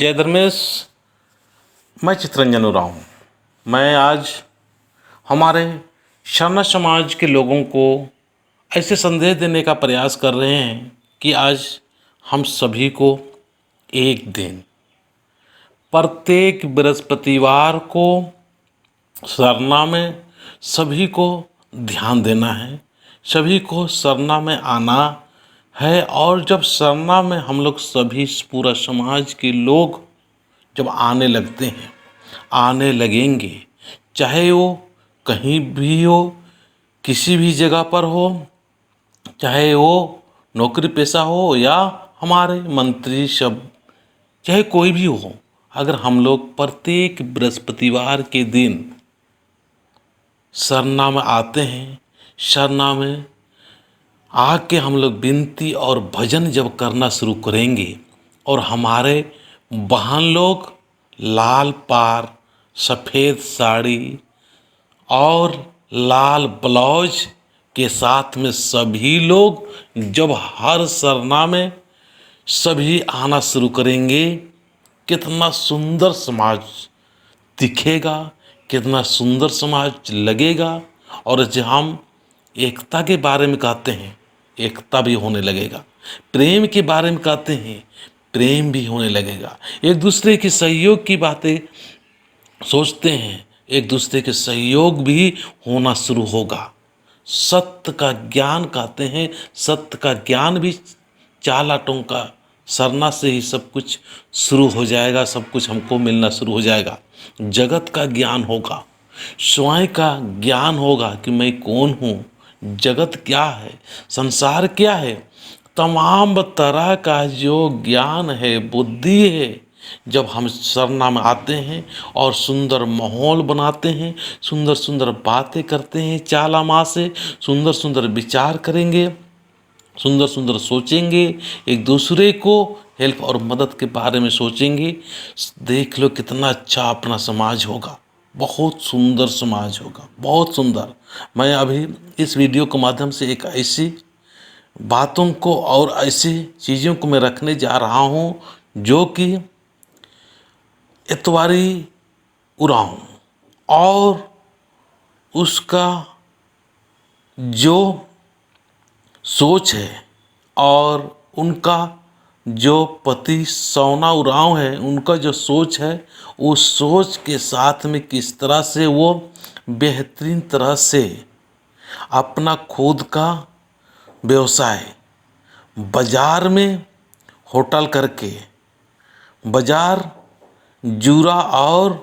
जय धर्मेश। मैं चित्रंजन उरांव। मैं आज हमारे शरणा समाज के लोगों को ऐसे संदेश देने का प्रयास कर रहे हैं कि आज हम सभी को एक दिन प्रत्येक बृहस्पतिवार को सरना में सभी को ध्यान देना है, सभी को सरना में आना है। और जब सरना में हम लोग सभी पूरा समाज के लोग जब आने लगते हैं, आने लगेंगे, चाहे वो कहीं भी हो, किसी भी जगह पर हो, चाहे वो नौकरी पेशा हो या हमारे मंत्री सब, चाहे कोई भी हो, अगर हम लोग प्रत्येक बृहस्पतिवार के दिन सरना में आते हैं, सरना में आके हम लोग विनती और भजन जब करना शुरू करेंगे और हमारे बहन लोग लाल पार, सफ़ेद साड़ी और लाल ब्लाउज के साथ में सभी लोग जब हर सरना में सभी आना शुरू करेंगे, कितना सुंदर समाज दिखेगा, कितना सुंदर समाज लगेगा। और जब हम एकता के बारे में कहते हैं, एकता भी होने लगेगा। प्रेम के बारे में कहते हैं, प्रेम भी होने लगेगा। एक दूसरे के सहयोग की बातें सोचते हैं, एक दूसरे के सहयोग भी होना शुरू होगा। सत्य का ज्ञान कहते हैं, सत्य का ज्ञान भी चालाटों का सरना से ही सब कुछ शुरू हो जाएगा, सब कुछ हमको मिलना शुरू हो जाएगा। जगत का ज्ञान होगा, स्वयं का ज्ञान होगा कि मैं कौन हूँ, जगत क्या है, संसार क्या है, तमाम तरह का जो ज्ञान है, बुद्धि है। जब हम सरना में आते हैं और सुंदर माहौल बनाते हैं, सुंदर सुंदर बातें करते हैं, चाला माँ से सुंदर सुंदर विचार करेंगे, सुंदर सुंदर सोचेंगे, एक दूसरे को हेल्प और मदद के बारे में सोचेंगे, देख लो कितना अच्छा अपना समाज होगा। बहुत सुंदर समाज होगा, बहुत सुंदर। मैं अभी इस वीडियो के माध्यम से एक ऐसी बातों को और ऐसी चीज़ों को मैं रखने जा रहा हूँ जो कि इतवारी उरांव और उसका जो सोच है और उनका जो पति सोना उरांव है, उनका जो सोच है, उस सोच के साथ में किस तरह से वो बेहतरीन तरह से अपना खुद का व्यवसाय बाज़ार में होटल करके, बाज़ार जूरा और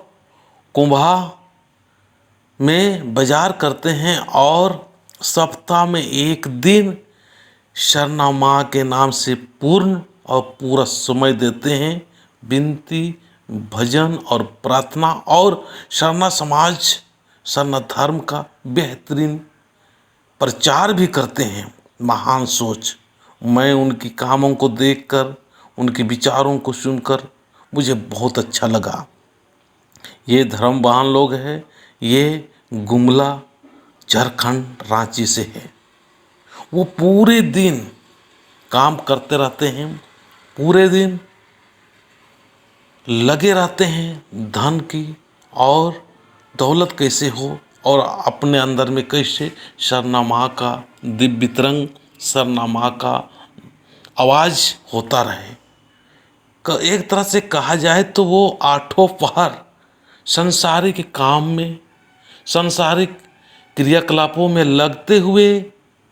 कुंभा में बाज़ार करते हैं और सप्ताह में एक दिन शरणा माँ के नाम से पूर्ण और पूरा समय देते हैं, विनती, भजन और प्रार्थना और शरणा समाज, शरणा धर्म का बेहतरीन प्रचार भी करते हैं। महान सोच। मैं उनकी कामों को देखकर, उनके विचारों को सुनकर मुझे बहुत अच्छा लगा। ये धर्मवान लोग हैं, ये गुमला झारखंड रांची से है। वो पूरे दिन काम करते रहते हैं, पूरे दिन लगे रहते हैं धन की और दौलत कैसे हो और अपने अंदर में कैसे शरणा माँ का दिव्य तरंग, शरणा माँ का आवाज़ होता रहे। एक तरह से कहा जाए तो वो आठों पहर संसारिक काम में, संसारिक क्रियाकलापों में लगते हुए,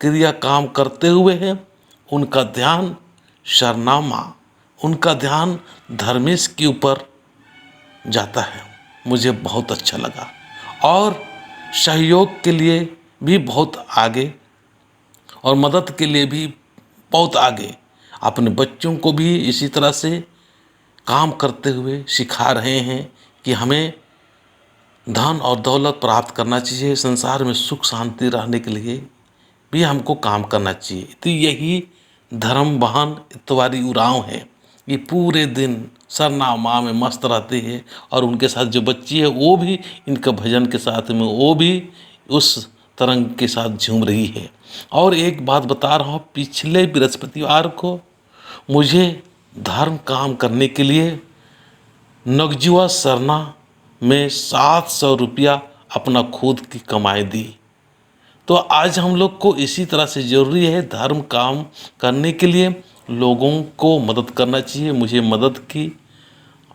क्रिया काम करते हुए हैं। उनका ध्यान शरणा माँ, उनका ध्यान धर्मेश के ऊपर जाता है। मुझे बहुत अच्छा लगा और सहयोग के लिए भी बहुत आगे और मदद के लिए भी बहुत आगे, अपने बच्चों को भी इसी तरह से काम करते हुए सिखा रहे हैं कि हमें धन और दौलत प्राप्त करना चाहिए, संसार में सुख शांति रहने के लिए भी हमको काम करना चाहिए। तो यही धर्मवान इतवारी उरांव है। ये पूरे दिन सरना माँ में मस्त रहते हैं और उनके साथ जो बच्ची है वो भी इनका भजन के साथ में वो भी उस तरंग के साथ झूम रही है। और एक बात बता रहा हूँ, पिछले बृहस्पतिवार को मुझे धर्म काम करने के लिए नगजुआ सरना में 700 रुपया अपना खुद की कमाई दी। तो आज हम लोग को इसी तरह से ज़रूरी है धर्म काम करने के लिए लोगों को मदद करना चाहिए। मुझे मदद की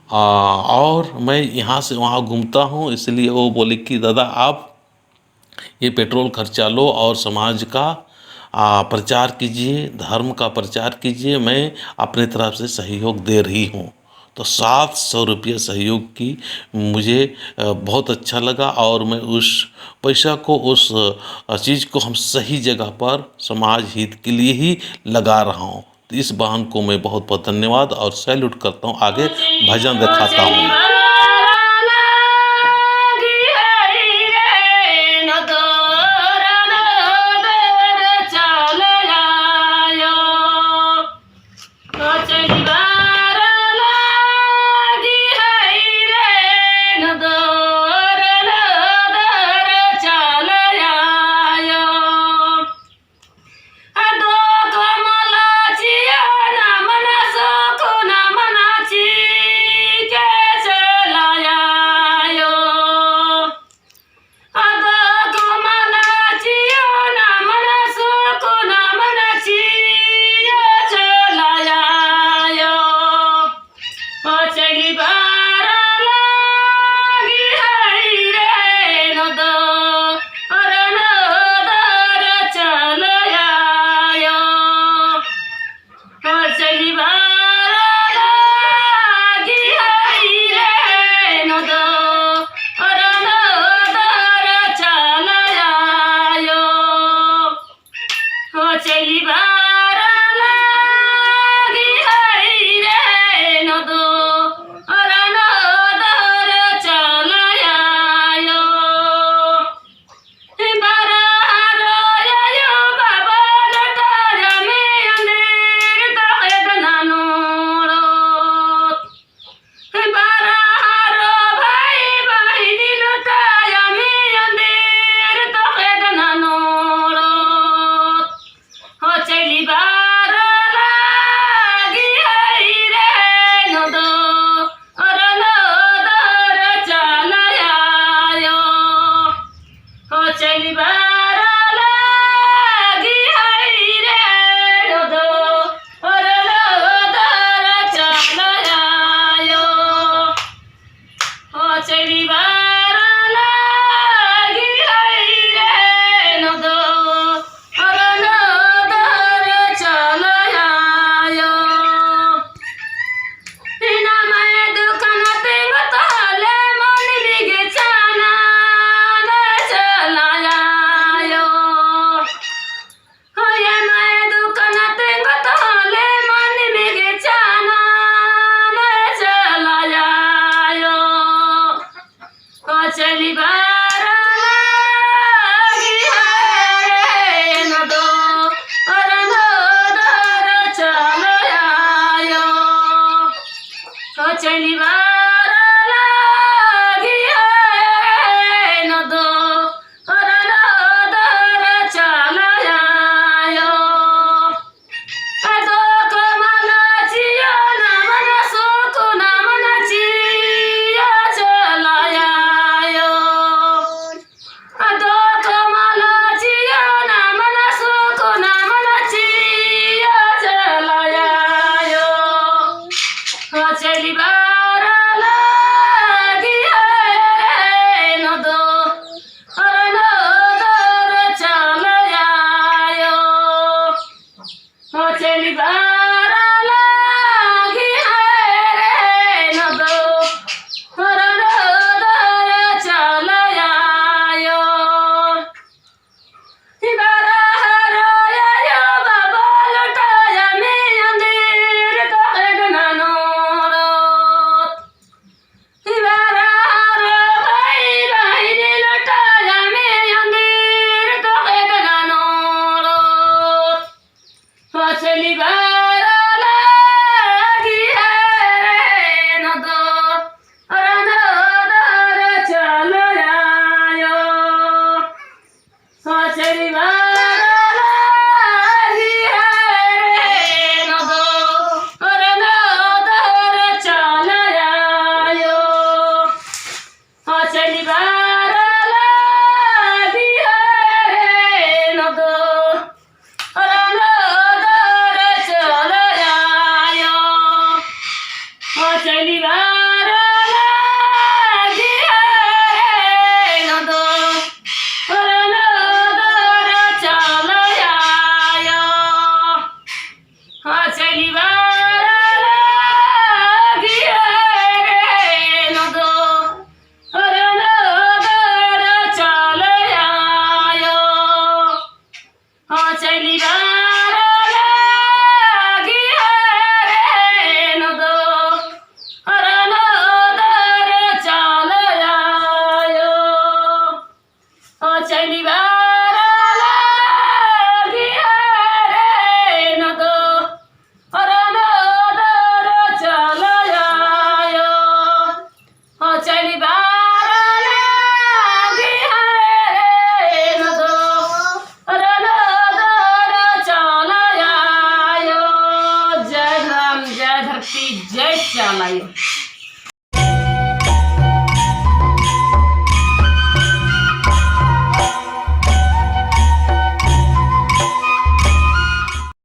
और मैं यहाँ से वहाँ घूमता हूँ, इसलिए वो बोले कि दादा आप ये पेट्रोल खर्चा लो और समाज का प्रचार कीजिए, धर्म का प्रचार कीजिए, मैं अपने तरफ से सहयोग दे रही हूँ। तो 700 रुपये सहयोग की मुझे बहुत अच्छा लगा और मैं उस पैसा को उस चीज़ को हम सही जगह पर समाज हित के लिए ही लगा रहा हूँ। तो इस बहन को मैं बहुत बहुत धन्यवाद और सैल्यूट करता हूँ। आगे भजन दिखाता हूँ। बार लागी रे नदो नदर चल आयो चली बार लागी रे नदो नदर चल आयो चली बार लागी रे नदो नदर चल आयो चली बार लागी रे नदो नदर चल आयो चली बार लागी रे नदो नदर चल आयो जय राम जय धरती जय चालायो।